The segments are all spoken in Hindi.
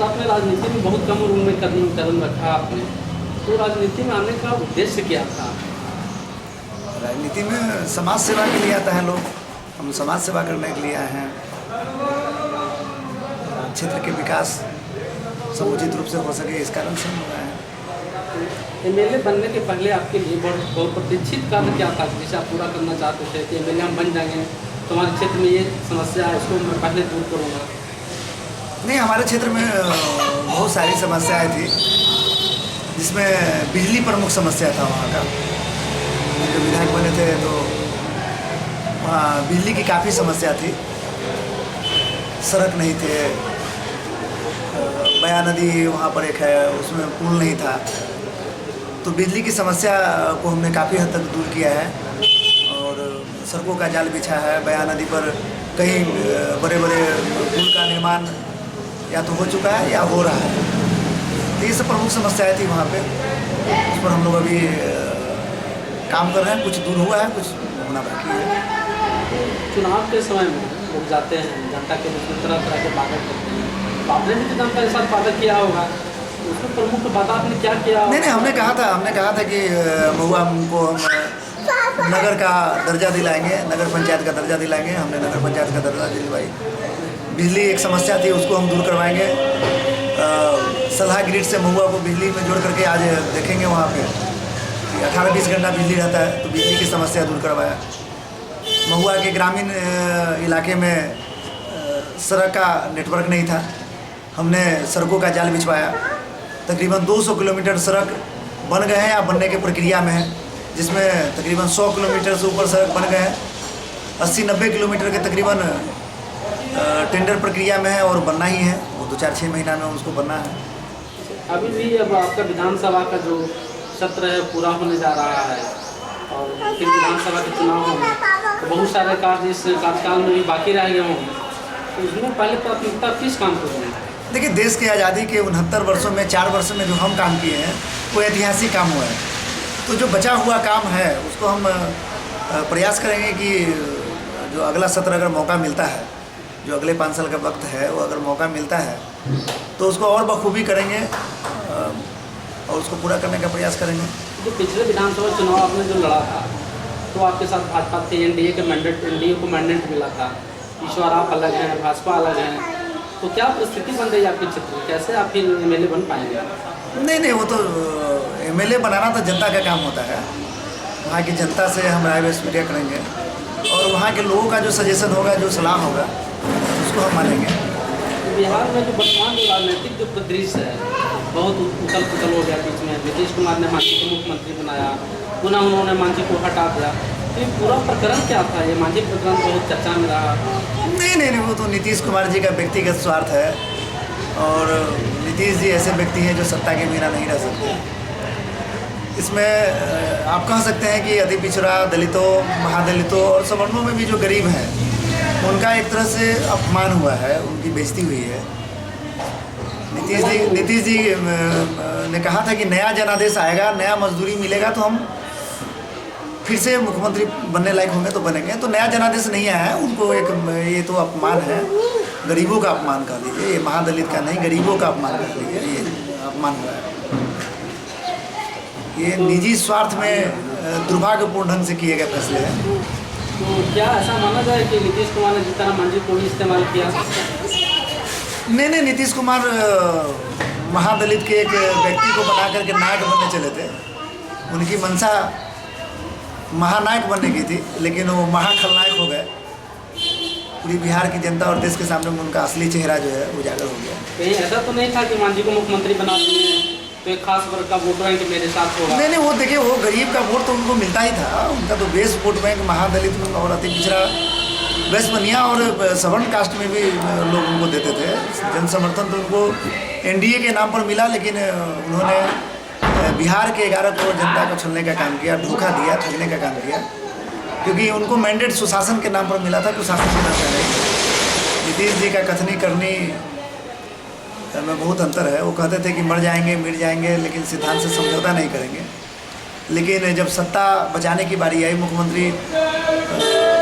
सर आपने राजनीति में बहुत कम उम्र में कदम रखा आपने, तो राजनीति में आने का उद्देश्य क्या था? राजनीति में समाज सेवा के लिए आता है लोग, हम समाज सेवा करने के लिए आए हैं। क्षेत्र के विकास समुचित रूप से हो सके इस कारण से हम आए हैं। एमएलए बनने के पहले आपके लिए बहुत प्रतीक्षित कार्य क्या था जिसे आप पूरा करना चाहते थे कि एमएलए हम बन जाएंगे, तुम्हारे क्षेत्र में ये समस्या है, इसको मैं पहले दूर करूँगा? नहीं, हमारे क्षेत्र में बहुत सारी समस्याएं थी, जिसमें बिजली प्रमुख समस्या था वहाँ का। जब विधायक बने थे तो वहाँ बिजली की काफ़ी समस्या थी, सड़क नहीं थे, बया नदी वहाँ पर एक है, उसमें पुल नहीं था, तो बिजली की समस्या को हमने काफ़ी हद तक दूर किया है और सड़कों का जाल बिछा है। बया नदी पर कई बड़े बड़े पुल का निर्माण या तो हो चुका है या हो रहा है, तो ये सब प्रमुख समस्याएं थी वहाँ पे। उस पर हम लोग अभी काम कर रहे हैं, कुछ दूर हुआ है, कुछ होना बाकी है। चुनाव के समय में लोग जाते हैं, जनता के बीच में तरह तरह के वादा करते हैं, तो आपने भी तो जनता के साथ वादा किया होगा, उसमें प्रमुख बात आपने क्या किया? नहीं, हमने कहा था कि महुआ को हम नगर का दर्जा दिलाएंगे, नगर पंचायत का दर्जा दिलाएंगे। हमने नगर पंचायत का दर्जा दिलवाई। बिजली एक समस्या थी, उसको हम दूर करवाएंगे। सलाह ग्रिड से महुआ को बिजली में जोड़ करके आज देखेंगे वहाँ पे 18-20 घंटा बिजली रहता है, तो बिजली की समस्या दूर करवाया। महुआ के ग्रामीण इलाके में सड़क का नेटवर्क नहीं था, हमने सड़कों का जाल बिछवाया। तकरीबन 200 किलोमीटर सड़क बन गए हैं या बनने के प्रक्रिया में है, जिसमें तकरीबन 100 किलोमीटर से ऊपर सड़क बन गए हैं। 80-90 किलोमीटर के तकरीबन टेंडर प्रक्रिया में है और बनना ही है, वो 2-4-6 महीना में उसको बनना है। अभी भी अब आपका विधानसभा का जो सत्र है पूरा होने जा रहा है और फिर विधानसभा के चुनाव होंगे, तो बहुत सारे कार्य इस कार्यकाल में भी बाकी रह गए होंगे, तो उसमें पहले प्राथमिकता किस काम को देंगे? देखिए, देश की आज़ादी के 69 वर्षों में 4 वर्ष में जो हम काम किए हैं वो ऐतिहासिक काम हुआ है, तो जो बचा हुआ काम है उसको हम प्रयास करेंगे कि जो अगला सत्र अगर मौका मिलता है, जो अगले 5 साल का वक्त है, वो अगर मौका मिलता है तो उसको और बखूबी करेंगे और उसको पूरा करने का प्रयास करेंगे। जो पिछले विधानसभा चुनाव आपने जो लड़ा था, तो आपके साथ भाजपा थे, एनडीए को मैंडेट मिला था, ईश्वर आप अलग हैं, भाजपा अलग हैं, तो क्या परिस्थिति बन रही है आपके क्षेत्र में? कैसे आप फिर एमएलए बन पाएंगे? नहीं, वो तो एमएलए बनाना तो जनता का काम होता है। वहाँ की जनता से हम राय मशविरा करेंगे और वहाँ के लोगों का जो सजेशन होगा, जो सलाह होगा, उसको हम मानेंगे। बिहार में जो वर्तमान जो राजनीतिक जो परिदृश्य है बहुत उथल पुथल हो गया। बीच में नीतीश कुमार ने मांझी को मुख्यमंत्री बनाया, पुनः उन्होंने मांझी को हटा दिया, तो ये पूरा प्रकरण क्या था? ये मांझी प्रकरण बहुत चर्चा में रहा। नहीं, वो तो नीतीश कुमार जी का व्यक्तिगत स्वार्थ है और नीतीश जी ऐसे व्यक्ति हैं जो सत्ता के बिना नहीं रह सकते। इसमें आप कह सकते हैं कि अति पिछड़ा, दलितों, महादलितों और सवर्णों में भी जो गरीब हैं उनका एक तरह से अपमान हुआ है, उनकी बेइज्जती हुई है। नीतीश जी ने कहा था कि नया जनादेश आएगा, नया मजदूरी मिलेगा तो हम फिर से मुख्यमंत्री बनने लायक होंगे तो बनेंगे, तो नया जनादेश नहीं आया है। उनको एक ये तो अपमान है, गरीबों का अपमान कह लीजिए, ये महादलित का नहीं, गरीबों का अपमान कह लीजिए, ये अपमान हुआ है। ये निजी स्वार्थ में दुर्भाग्यपूर्ण ढंग से किए गए फैसले हैं। तो क्या ऐसा माना जाए कि नीतीश कुमार ने जिस तरह मांझी को भी इस्तेमाल किया? नहीं, नीतीश कुमार महादलित के एक व्यक्ति को बना करके नायक बनने चले थे। उनकी मंशा महानायक बनने की थी, लेकिन वो महाखलनायक हो गए। पूरी बिहार की जनता और देश के सामने में उनका असली चेहरा जो है उजागर हो गया। कहीं ऐसा तो नहीं था कि मांझी को मुख्यमंत्री बना दिए तो एक खास वर्ग का वोट बैंक मेरे साथ होगा? नहीं, वो देखिए, वो गरीब का वोट तो उनको मिलता ही था। उनका तो बेस वोट बैंक महादलित और अति पिछड़ा, वेस्ट बनिया और सवर्ण कास्ट में भी लोग उनको देते थे। जन समर्थन तो उनको एनडीए के नाम पर मिला, लेकिन उन्होंने बिहार के 11 करोड़ जनता को छलने का काम किया, धोखा दिया, ठगने का काम किया, क्योंकि उनको मैंडेट सुशासन के नाम पर मिला था, कुशासन के नाम पर नहीं। नीतीश जी का कथनी करनी में बहुत अंतर है। वो कहते थे कि मर जाएंगे, मिट जाएंगे, लेकिन सिद्धांत से समझौता नहीं करेंगे। लेकिन जब सत्ता बचाने की बारी आई, मुख्यमंत्री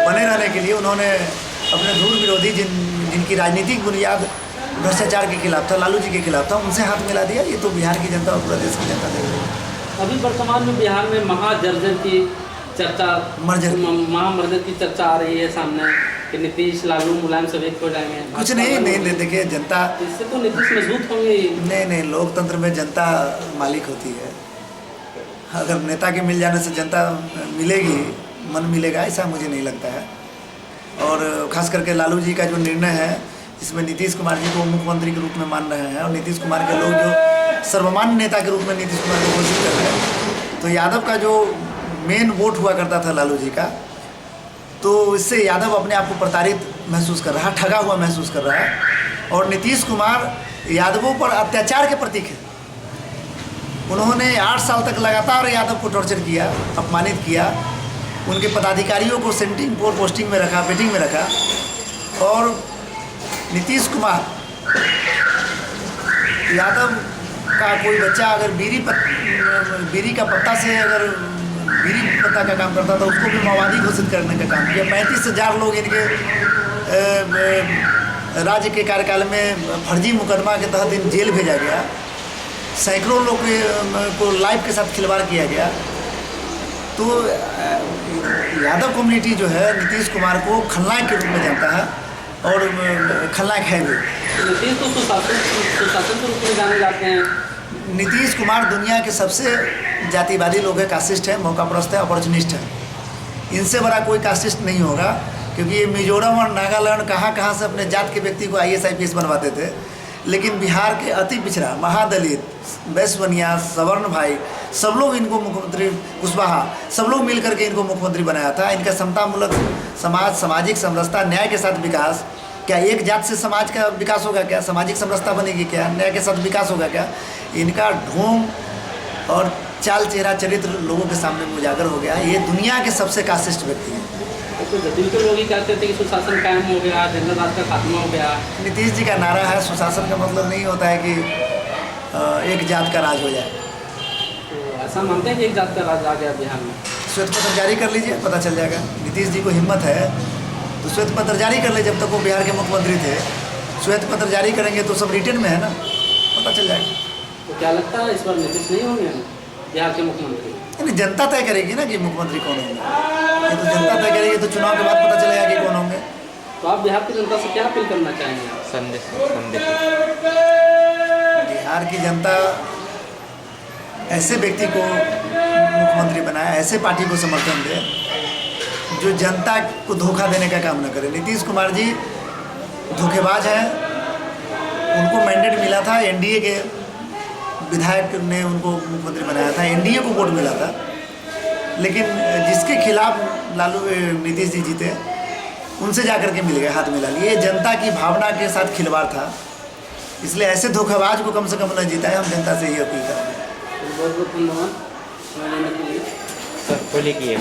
बने रहने के लिए उन्होंने अपने धूल विरोधी जिनकी राजनीतिक बुनियाद भ्रष्टाचार के खिलाफ था, लालू जी के खिलाफ था, उनसे हाथ मिला दिया। ये तो बिहार की जनता और पूरा देश की जनता देख रही है। अभी वर्तमान में बिहार में महाजर्जर की चर्चा, महामर्जर की चर्चा आ रही है सामने कि नीतीश, लालू, मुलायम सब एक हो जाएंगे। कुछ नहीं देखिए, जनता, इससे तो नीतीश मजबूत होंगे ही। नहीं, लोकतंत्र में जनता मालिक होती है। अगर नेता के मिल जाने से जनता मिलेगी, मन मिलेगा, ऐसा मुझे नहीं लगता है। और ख़ास करके लालू जी का जो निर्णय है, इसमें नीतीश कुमार जी को मुख्यमंत्री के रूप में मान रहे हैं और नीतीश कुमार के लोग जो सर्वमान्य नेता के रूप में नीतीश कुमार को घोषित कर रहे हैं, तो यादव का जो मेन वोट हुआ करता था लालू जी का, तो इससे यादव अपने आप को प्रताड़ित महसूस कर रहा है, ठगा हुआ महसूस कर रहा है। और नीतीश कुमार यादवों पर अत्याचार के प्रतीक है। उन्होंने 8 साल तक लगातार यादव को टॉर्चर किया, अपमानित किया, उनके पदाधिकारियों को सेंटिंग पोस्टिंग में रखा, वेटिंग में रखा। और नीतीश कुमार यादव का कोई बच्चा अगर बीड़ी का पत्ता से अगर बीड़ी पत्ता का काम करता था, उसको भी माओवादी घोषित करने का काम किया। 35,000 लोग इनके राज्य के कार्यकाल में फर्जी मुकदमा के तहत इन जेल भेजा गया। सैकड़ों लोग को लाइफ के साथ खिलवाड़ किया गया। तो यादव कम्युनिटी जो है नीतीश कुमार को खलनायक के रूप में जानता है और खलनायक है भी। नीतीश तो सुशासन के रूप में जाने जाते हैं। नीतीश कुमार दुनिया के सबसे जातिवादी लोग हैं, कास्टिस्ट है, मौकाप्रस्त है, अपॉर्चुनिस्ट है। इनसे बड़ा कोई कास्टिस्ट नहीं होगा, क्योंकि ये मिजोरम और नागालैंड कहाँ से अपने जात के व्यक्ति को IAS IPS बनवाते थे। लेकिन बिहार के अति पिछड़ा, महादलित, वैश्वनिया, सवर्ण भाई, सब लोग इनको मुख्यमंत्री, कुशवाहा, सब लोग मिल करके इनको मुख्यमंत्री बनाया था। इनका समतामूलक समाज, सामाजिक समरसता, न्याय के साथ विकास। क्या एक जात से समाज का विकास होगा क्या? सामाजिक समरसता बनेगी क्या? न्याय के साथ विकास होगा क्या? इनका ढोंग और चाल चेहरा चरित्र लोगों के सामने उजागर हो गया। ये दुनिया के सबसे कास्टिस्ट व्यक्ति हैं। तो जदयू के लोग ही कहते थे कि सुशासन कायम हो गया, जनता राज का खात्मा हो गया। नीतीश जी का नारा है, सुशासन का मतलब नहीं होता है कि एक जात का राज हो जाए। तो ऐसा मानते हैं कि एक जात का राज आ गया बिहार में? श्वेत पत्र जारी कर लीजिए, पता चल जाएगा। नीतीश जी को हिम्मत है तो श्वेत पत्र जारी कर ले। जब तक वो बिहार के मुख्यमंत्री थे, श्वेत पत्र जारी करेंगे तो सब रिटर्न में है ना, पता चल जाएगा। तो क्या लगता है इस बार नीतीश नहीं होंगे बिहार के मुख्यमंत्री? यानी जनता तय करेगी ना कि मुख्यमंत्री कौन होंगे। ये तो जनता तय करेगी, तो चुनाव के बाद पता चलेगा कि कौन होंगे। तो आप बिहार की जनता से क्या अपील करना चाहेंगे? संदेश बिहार की जनता ऐसे व्यक्ति को मुख्यमंत्री बनाए, ऐसे पार्टी को समर्थन दे जो जनता को धोखा देने का काम न करे। नीतीश कुमार जी धोखेबाज हैं। उनको मैंडेट मिला था, NDA के विधायक ने उनको मुख्यमंत्री बनाया था, NDA को वोट मिला था। लेकिन जिसके खिलाफ नीतीश जी जीते, उनसे जाकर के मिल गए, हाथ मिला लिए। जनता की भावना के साथ खिलवाड़ था, इसलिए ऐसे धोखेबाज को कम से कम न जीता है। हम जनता से ही अपील करेंगे। बहुत बहुत धन्यवाद समय देने के लिए। सर, होली की है।